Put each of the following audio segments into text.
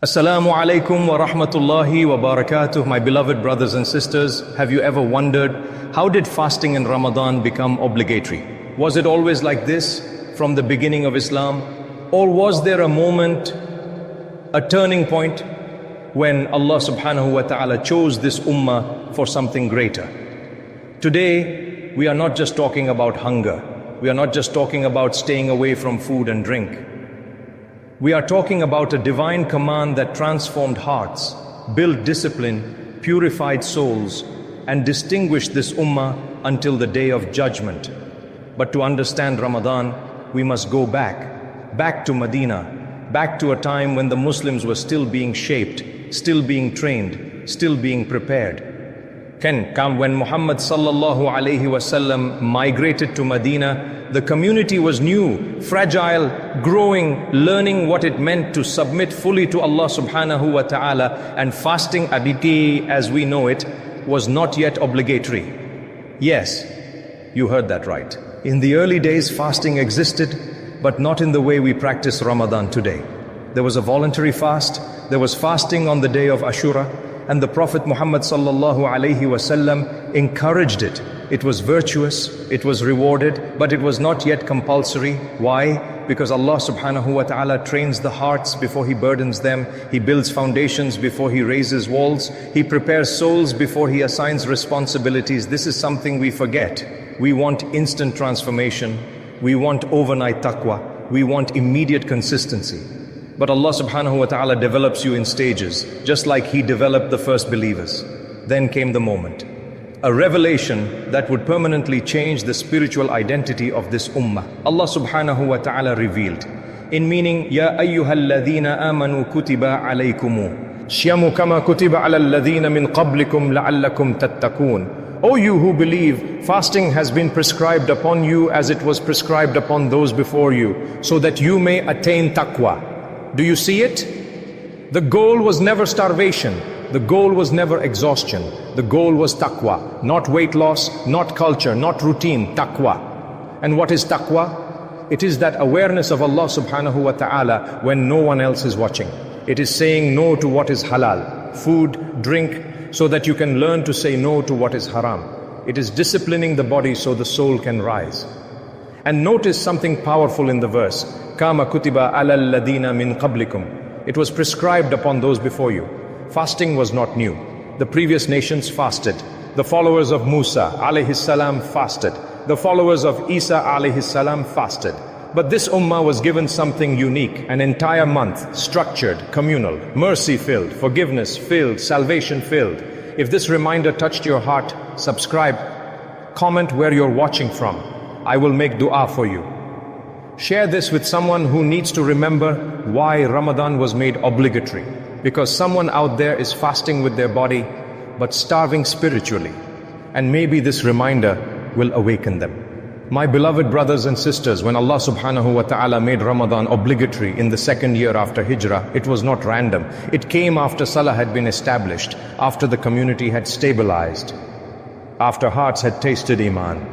Assalamu alaikum wa rahmatullahi wa barakatuh. My beloved brothers and sisters, have you ever wondered, how did fasting in Ramadan become obligatory? Was it always like this from the beginning of Islam? Or was there a moment, a turning point, when Allah subhanahu wa ta'ala chose this ummah for something greater? Today, we are not just talking about hunger. We are not just talking about staying away from food and drink. We are talking about a divine command that transformed hearts, built discipline, purified souls, and distinguished this ummah until the day of judgment. But to understand Ramadan, we must go back to Medina, back to a time when the Muslims were still being shaped, still being trained, still being prepared. When Muhammad sallallahu alaihi wasallam migrated to Medina, the community was new, fragile, growing, learning what it meant to submit fully to Allah subhanahu wa ta'ala, and fasting aditi as we know it was not yet obligatory. Yes, you heard that right. In the early days, fasting existed, but not in the way we practice Ramadan today. There was a voluntary fast, there was fasting on the day of Ashura, and the Prophet Muhammad sallallahu alaihi wasallam encouraged it. It was virtuous, it was rewarded, but it was not yet compulsory. Why? Because Allah subhanahu wa ta'ala trains the hearts before He burdens them. He builds foundations before He raises walls. He prepares souls before He assigns responsibilities. This is something we forget. We want instant transformation. We want overnight taqwa. We want immediate consistency. But Allah subhanahu wa ta'ala develops you in stages, just like He developed the first believers. Then came the moment, a revelation that would permanently change the spiritual identity of this ummah. Allah subhanahu wa ta'ala revealed, in meaning, Ya ayyuhalladhina amanu kutiba alaykumu Shyamu kama kutiba ala alladhina min qablikum la'allakum tattaqun. O you who believe, fasting has been prescribed upon you as it was prescribed upon those before you, so that you may attain taqwa. Do you see it? The goal was never starvation. The goal was never exhaustion. The goal was taqwa. Not weight loss, not culture, not routine, taqwa. And what is taqwa? It is that awareness of Allah subhanahu wa ta'ala when no one else is watching. It is saying no to what is halal, food, drink, so that you can learn to say no to what is haram. It is disciplining the body so the soul can rise. And notice something powerful in the verse. Kama kutiba ala alladhina min qablikum. It was prescribed upon those before you. Fasting was not new. The previous nations fasted. The followers of Musa alayhi salam fasted. The followers of Isa alayhi salam fasted. But this ummah was given something unique, an entire month, structured, communal, mercy-filled, forgiveness-filled, salvation-filled. If this reminder touched your heart, subscribe, comment where you're watching from. I will make dua for you. Share this with someone who needs to remember why Ramadan was made obligatory. Because someone out there is fasting with their body, but starving spiritually. And maybe this reminder will awaken them. My beloved brothers and sisters, when Allah subhanahu wa ta'ala made Ramadan obligatory in the second year after Hijrah, it was not random. It came after Salah had been established, after the community had stabilized, after hearts had tasted Iman.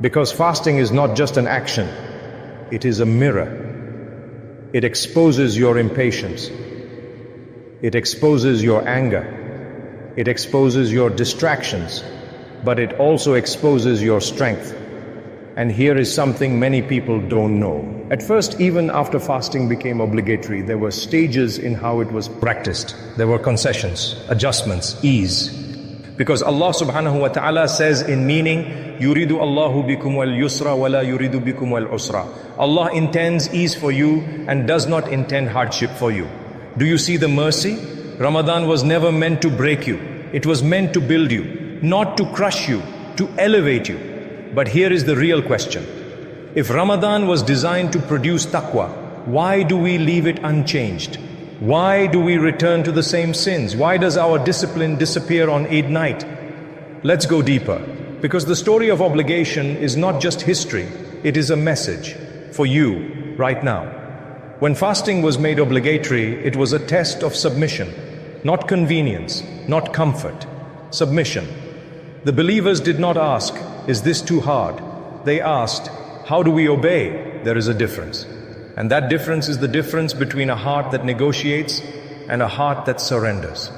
Because fasting is not just an action, it is a mirror. It exposes your impatience. It exposes your anger. It exposes your distractions. But it also exposes your strength. And here is something many people don't know. At first, even after fasting became obligatory, there were stages in how it was practiced. There were concessions, adjustments, ease. Because Allah subhanahu wa ta'ala says in meaning, Yuridu Allahu bikum wal yusra wa la yuridu bikum wal usra. Allah intends ease for you and does not intend hardship for you. Do you see the mercy? Ramadan was never meant to break you. It was meant to build you, not to crush you, to elevate you. But here is the real question. If Ramadan was designed to produce taqwa, why do we leave it unchanged? Why do we return to the same sins? Why does our discipline disappear on Eid night? Let's go deeper. Because the story of obligation is not just history, it is a message for you right now. When fasting was made obligatory, it was a test of submission, not convenience, not comfort, submission. The believers did not ask, is this too hard? They asked, how do we obey? There is a difference. And that difference is the difference between a heart that negotiates and a heart that surrenders.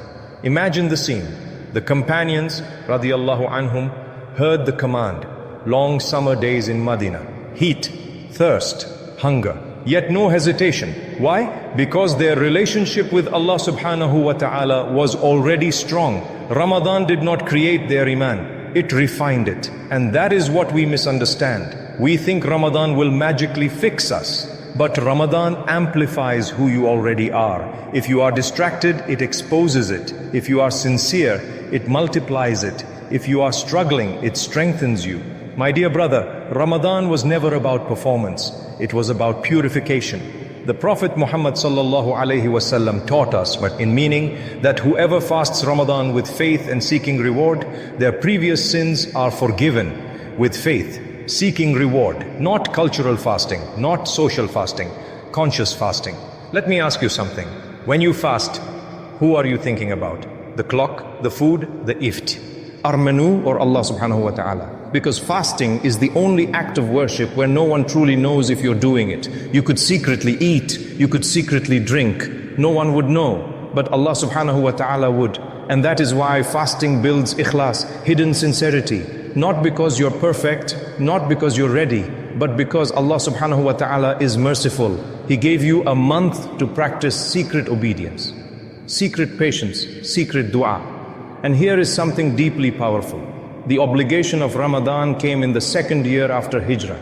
Imagine the scene. The companions, radiallahu anhum, heard the command. Long summer days in Medina. Heat, thirst, hunger. Yet no hesitation. Why? Because their relationship with Allah subhanahu wa ta'ala was already strong. Ramadan did not create their Iman. It refined it. And that is what we misunderstand. We think Ramadan will magically fix us. But Ramadan amplifies who you already are. If you are distracted, it exposes it. If you are sincere, it multiplies it. If you are struggling, it strengthens you. My dear brother, Ramadan was never about performance. It was about purification. The Prophet Muhammad sallallahu alaihi wasallam taught us, but in meaning that whoever fasts Ramadan with faith and seeking reward, their previous sins are forgiven with faith, seeking reward, not cultural fasting, not social fasting, conscious fasting. Let me ask you something. When you fast, who are you thinking about? The clock, the food, the ift, our menu, or Allah subhanahu wa ta'ala? Because fasting is the only act of worship where no one truly knows if you're doing it. You could secretly eat, you could secretly drink. No one would know, but Allah subhanahu wa ta'ala would. And that is why fasting builds ikhlas, hidden sincerity. Not because you're perfect, not because you're ready, but because Allah subhanahu wa ta'ala is merciful. He gave you a month to practice secret obedience, secret patience, secret dua. And here is something deeply powerful. The obligation of Ramadan came in the second year after Hijrah.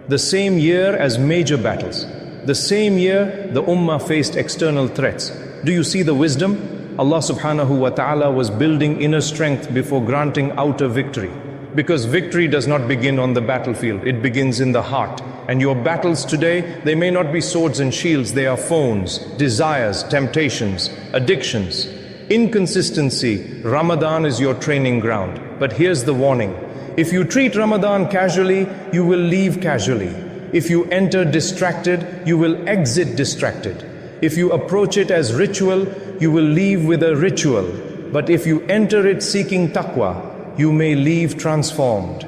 The same year as major battles. The same year the Ummah faced external threats. Do you see the wisdom? Allah subhanahu wa ta'ala was building inner strength before granting outer victory. Because victory does not begin on the battlefield, it begins in the heart. And your battles today, they may not be swords and shields, they are phones, desires, temptations, addictions. Inconsistency. Ramadan is your training ground. But here's the warning. If you treat Ramadan casually, you will leave casually. If you enter distracted, you will exit distracted. If you approach it as ritual, you will leave with a ritual. But if you enter it seeking taqwa, you may leave transformed.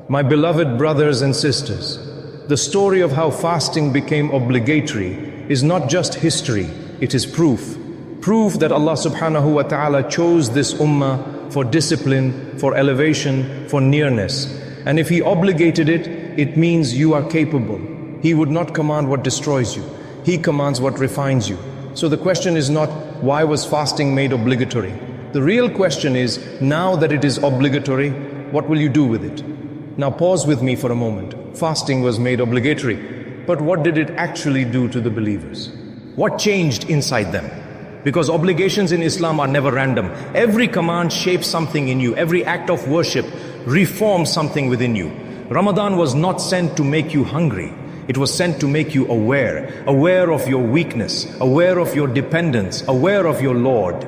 My beloved brothers and sisters, the story of how fasting became obligatory is not just history, it is proof. Proof that Allah subhanahu wa ta'ala chose this ummah for discipline, for elevation, for nearness. And if He obligated it, it means you are capable. He would not command what destroys you. He commands what refines you. So the question is not, why was fasting made obligatory? The real question is, now that it is obligatory, what will you do with it? Now pause with me for a moment. Fasting was made obligatory, but what did it actually do to the believers? What changed inside them? Because obligations in Islam are never random. Every command shapes something in you. Every act of worship reforms something within you. Ramadan was not sent to make you hungry. It was sent to make you aware of your weakness, aware of your dependence, aware of your Lord.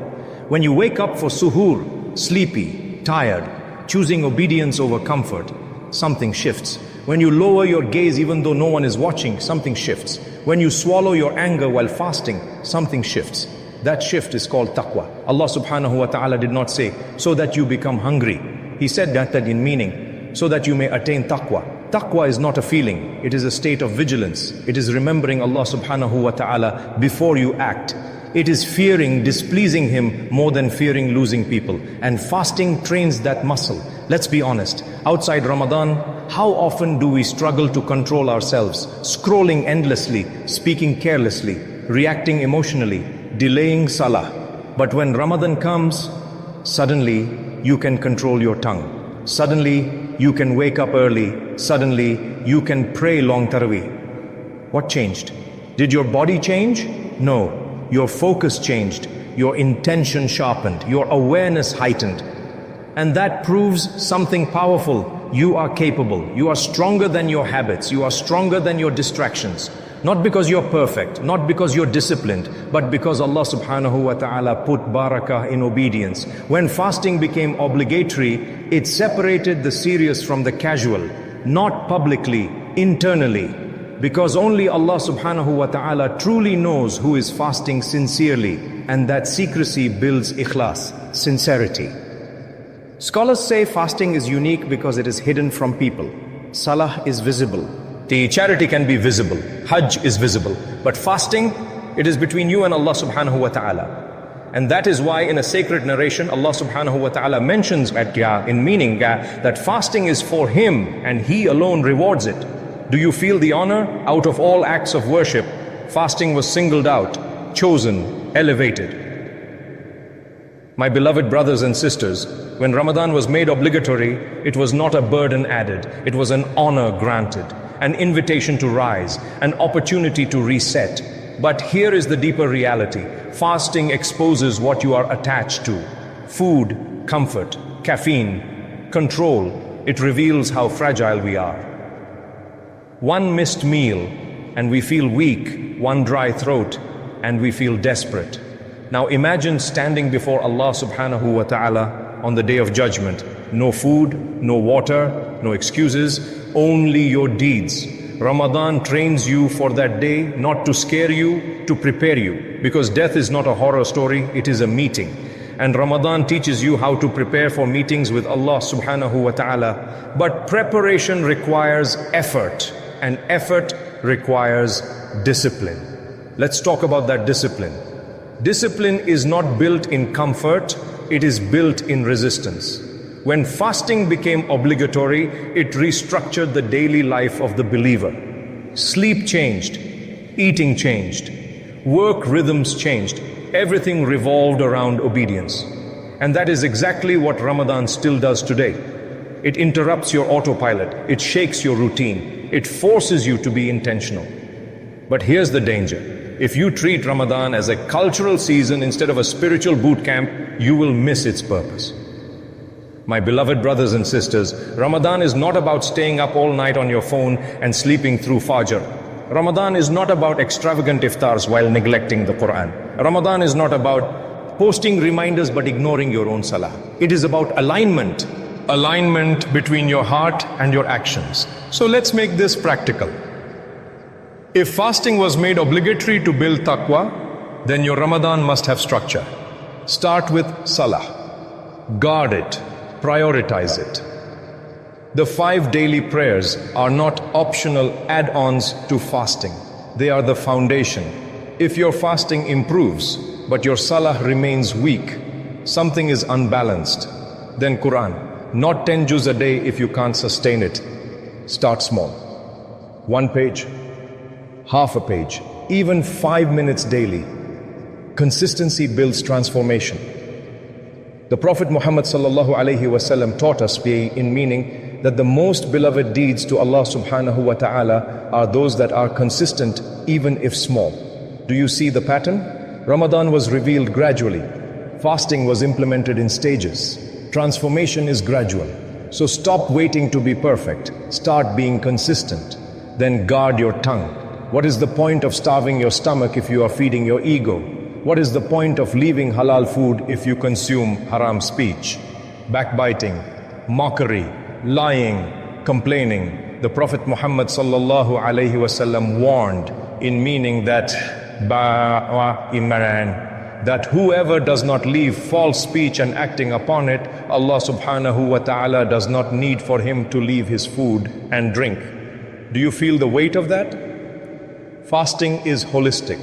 When you wake up for suhoor, sleepy, tired, choosing obedience over comfort, something shifts. When you lower your gaze even though no one is watching, something shifts. When you swallow your anger while fasting, something shifts. That shift is called taqwa. Allah subhanahu wa ta'ala did not say, so that you become hungry. He said that in meaning, so that you may attain taqwa. Taqwa is not a feeling, it is a state of vigilance. It is remembering Allah subhanahu wa ta'ala before you act. It is fearing displeasing Him more than fearing losing people. And fasting trains that muscle. Let's be honest, outside Ramadan, how often do we struggle to control ourselves? Scrolling endlessly, speaking carelessly, reacting emotionally, delaying salah. But when Ramadan comes, suddenly you can control your tongue. Suddenly you can wake up early. Suddenly you can pray long tarawih. What changed? Did your body change? No. Your focus changed. Your intention sharpened. Your awareness heightened. And that proves something powerful. You are capable. You are stronger than your habits. You are stronger than your distractions. Not because you're perfect, not because you're disciplined, but because Allah subhanahu wa ta'ala put barakah in obedience. When fasting became obligatory, it separated the serious from the casual, not publicly, internally. Because only Allah subhanahu wa ta'ala truly knows who is fasting sincerely, and that secrecy builds ikhlas, sincerity. Scholars say fasting is unique because it is hidden from people. Salah is visible. The charity can be visible, Hajj is visible, but fasting, It is between you and Allah subhanahu wa ta'ala. And that is why in a sacred narration, Allah subhanahu wa ta'ala mentions in meaning that fasting is for Him and He alone rewards it. Do you feel the honor? Out of all acts of worship, fasting was singled out, chosen, elevated. My beloved brothers and sisters, when Ramadan was made obligatory, it was not a burden added. It was an honor granted, an invitation to rise, an opportunity to reset. But here is the deeper reality. Fasting exposes what you are attached to. Food, comfort, caffeine, control. It reveals how fragile we are. One missed meal and we feel weak, one dry throat and we feel desperate. Now imagine standing before Allah subhanahu wa ta'ala on the day of judgment. No food, no water, no excuses, only your deeds. Ramadan trains you for that day, not to scare you, to prepare you. Because death is not a horror story, it is a meeting. And Ramadan teaches you how to prepare for meetings with Allah subhanahu wa ta'ala. But preparation requires effort, and effort requires discipline. Let's talk about that discipline. Discipline is not built in comfort, it is built in resistance. When fasting became obligatory, it restructured the daily life of the believer. Sleep changed, eating changed, work rhythms changed. Everything revolved around obedience. And that is exactly what Ramadan still does today. It interrupts your autopilot, it shakes your routine, it forces you to be intentional. But here's the danger. If you treat Ramadan as a cultural season instead of a spiritual boot camp, you will miss its purpose. My beloved brothers and sisters, Ramadan is not about staying up all night on your phone and sleeping through Fajr. Ramadan is not about extravagant iftars while neglecting the Quran. Ramadan is not about posting reminders but ignoring your own salah. It is about alignment. Alignment between your heart and your actions. So let's make this practical. If fasting was made obligatory to build taqwa, then your Ramadan must have structure. Start with salah. Guard it. Prioritize it. The 5 daily prayers are not optional add-ons to fasting. They are the foundation. If your fasting improves, but your salah remains weak, something is unbalanced, then Quran. Not 10 juz a day if you can't sustain it. Start small. 1 page, half a page, even 5 minutes daily. Consistency builds transformation. The Prophet Muhammad sallallahu alaihi wasallam taught us in meaning that the most beloved deeds to Allah subhanahu wa ta'ala are those that are consistent even if small. Do you see the pattern? Ramadan was revealed gradually. Fasting was implemented in stages. Transformation is gradual. So stop waiting to be perfect. Start being consistent. Then guard your tongue. What is the point of starving your stomach if you are feeding your ego? What is the point of leaving halal food if you consume haram speech? Backbiting, mockery, lying, complaining. The Prophet Muhammad sallallahu alaihi wasallam warned in meaning that that whoever does not leave false speech and acting upon it, Allah subhanahu wa ta'ala does not need for him to leave his food and drink. Do you feel the weight of that? Fasting is holistic.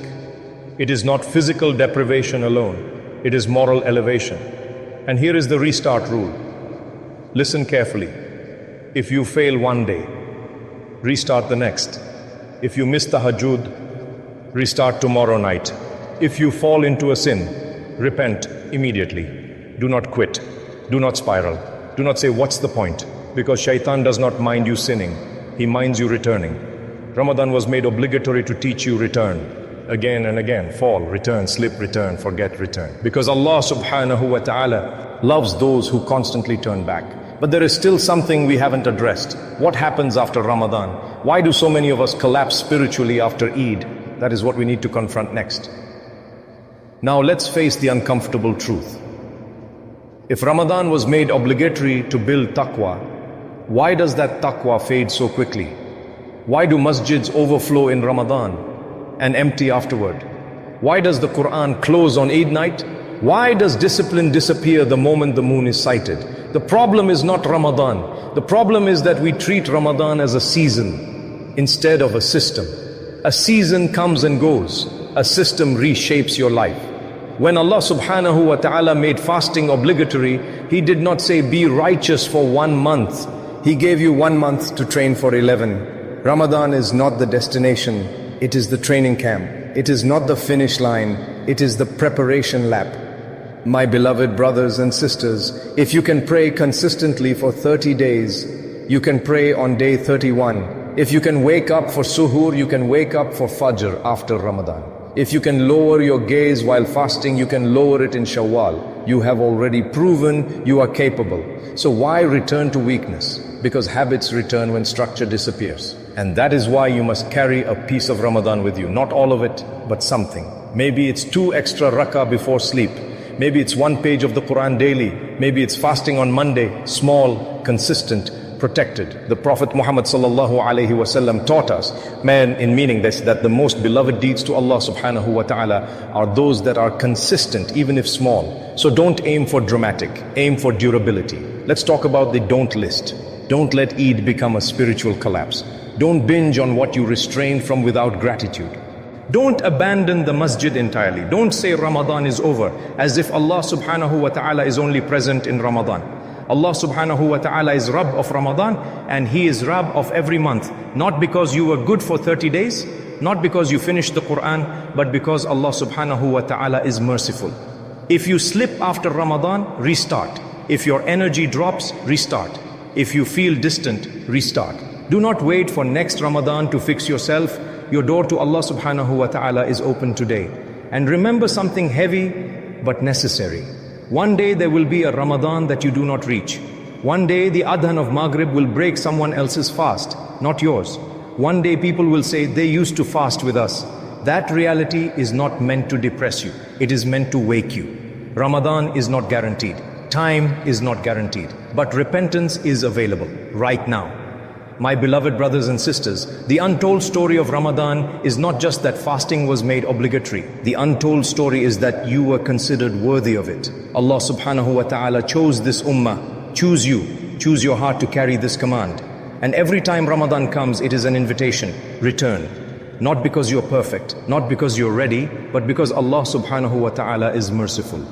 It is not physical deprivation alone. It is moral elevation. And here is the restart rule. Listen carefully. If you fail one day, restart the next. If you miss tahajjud, restart tomorrow night. If you fall into a sin, repent immediately. Do not quit. Do not spiral. Do not say, what's the point? Because shaitan does not mind you sinning. He minds you returning. Ramadan was made obligatory to teach you return. Again and again, fall, return, slip, return, forget, return. Because Allah subhanahu wa ta'ala loves those who constantly turn back. But there is still something we haven't addressed. What happens after Ramadan? Why do so many of us collapse spiritually after Eid? That is what we need to confront next. Now let's face the uncomfortable truth. If Ramadan was made obligatory to build taqwa, why does that taqwa fade so quickly? Why do masjids overflow in Ramadan and empty afterward? Why does the Quran close on Eid night? Why does discipline disappear the moment the moon is sighted? The problem is not Ramadan. The problem is that we treat Ramadan as a season instead of a system. A season comes and goes. a system reshapes your life. When Allah subhanahu wa ta'ala made fasting obligatory, He did not say be righteous for 1 month. He gave you 1 month to train for 11. Ramadan is not the destination, it is the training camp. It is not the finish line, it is the preparation lap. My beloved brothers and sisters, if you can pray consistently for 30 days, you can pray on day 31. If you can wake up for suhoor, you can wake up for fajr after Ramadan. If you can lower your gaze while fasting, you can lower it in Shawwal. You have already proven you are capable. So why return to weakness? Because habits return when structure disappears. And that is why you must carry a piece of Ramadan with you. Not all of it, but something. Maybe it's 2 extra rak'ah before sleep. Maybe it's 1 page of the Quran daily. Maybe it's fasting on Monday. Small, consistent, protected. The Prophet Muhammad sallallahu alaihi wasallam taught us, man, in meaning this, that the most beloved deeds to Allah subhanahu wa ta'ala are those that are consistent, even if small. So don't aim for dramatic, aim for durability. Let's talk about the don't list. Don't let Eid become a spiritual collapse. Don't binge on what you restrain from without gratitude. Don't abandon the masjid entirely. Don't say Ramadan is over, as if Allah subhanahu wa ta'ala is only present in Ramadan. Allah subhanahu wa ta'ala is Rabb of Ramadan, and He is Rabb of every month. Not because you were good for 30 days, not because you finished the Quran, but because Allah subhanahu wa ta'ala is merciful. If you slip after Ramadan, restart. If your energy drops, restart. If you feel distant, restart. Do not wait for next Ramadan to fix yourself. Your door to Allah subhanahu wa ta'ala is open today. And remember something heavy but necessary. One day there will be a Ramadan that you do not reach. One day the adhan of Maghrib will break someone else's fast, not yours. One day people will say they used to fast with us. That reality is not meant to depress you. It is meant to wake you. Ramadan is not guaranteed. Time is not guaranteed. But repentance is available right now. My beloved brothers and sisters, the untold story of Ramadan is not just that fasting was made obligatory. The untold story is that you were considered worthy of it. Allah subhanahu wa ta'ala chose this ummah. Choose you. Choose your heart to carry this command. And every time Ramadan comes, it is an invitation. Return. Not because you're perfect, not because you're ready, but because Allah subhanahu wa ta'ala is merciful.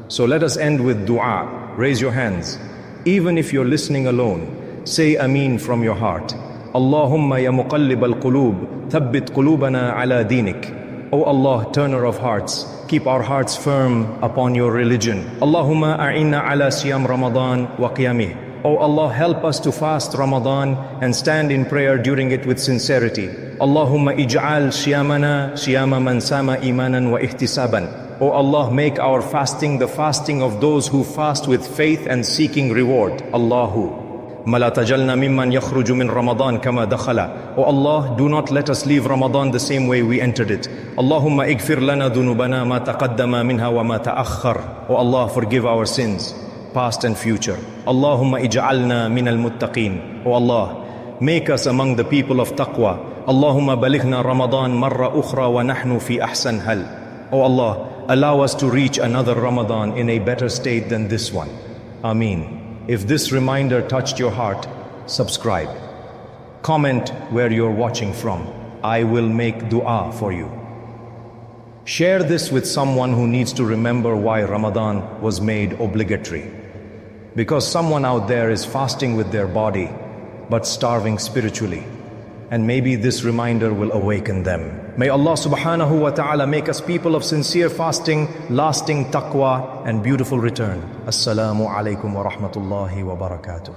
So let us end with dua. Raise your hands. Even if you're listening alone, say Ameen from your heart. Allahumma ya muqallib al-qulub, thabbit qulubana ala deenik. O Allah, turner of hearts, keep our hearts firm upon your religion. Allahumma a'inna ala siyam Ramadan wa qiyamih. O Allah, help us to fast Ramadan and stand in prayer during it with sincerity. Allahumma ij'al siyamana siyama man sama imanan wa ihtisaban. O Allah, make our fasting the fasting of those who fast with faith and seeking reward. Allahu. مَلَا تَجَلْنَا مِمَّنْ يَخْرُجُ مِنْ رَمَضَانَ كَمَا دَخَلَ. O Allah, do not let us leave Ramadan the same way we entered it. Allahumma igfir lana dhunubana ma taqaddama minha wa ma ta'akhkhar. O Allah, forgive our sins, past and future. Allahumma ij'alna min al-muttaqeen. O Allah, make us among the people of taqwa. Allahumma balighna Ramadan marra ukhra wa nahnu fi ahsan hal. O Allah, allow us to reach another Ramadan in a better state than this one. Ameen. If this reminder touched your heart, subscribe. Comment where you're watching from. I will make dua for you. Share this with someone who needs to remember why Ramadan was made obligatory. Because someone out there is fasting with their body, but starving spiritually. And maybe this reminder will awaken them. May Allah subhanahu wa ta'ala make us people of sincere fasting, lasting taqwa, and beautiful return. Assalamu alaikum wa rahmatullahi wa barakatuh.